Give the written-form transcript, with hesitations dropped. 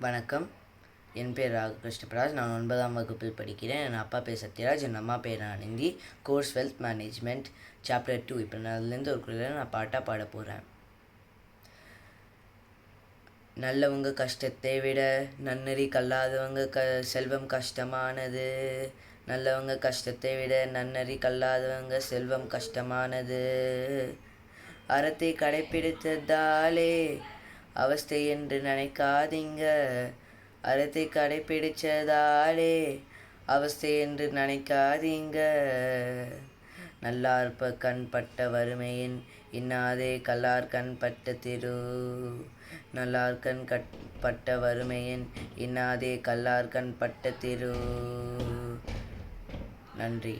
வணக்கம். என் பேர் கிருஷ்ணபிராஜ். நான் 9ஆம் வகுப்பில் படிக்கிறேன். என் அப்பா பேர் சத்யராஜ், என் அம்மா பேர் Anandhi. Course wealth management, chapter 2. இப்போ நான் அதுலேருந்து ஒரு குரலை நான் பாட்டாக பாட போகிறேன். நல்லவங்க கஷ்டத்தை விட நன்னெறி கல்லாதவங்க செல்வம் கஷ்டமானது. நல்லவங்க கஷ்டத்தை விட நன்னெறி கல்லாதவங்க செல்வம் கஷ்டமானது. அறத்தை கடைப்பிடித்ததாலே அவஸ்தை என்று நினைக்காதீங்க. அறத்தை கடைப்பிடிச்சதாலே அவஸ்தை என்று நினைக்காதீங்க. நல்லார்ப்ப கண்பட்ட வறுமையின் இன்னாதே கல்லார் கண்பட்ட திரு. நல்லார் கண்பட்ட வறுமையின் இன்னாதே கல்லார் கண்பட்ட திரு. நன்றி.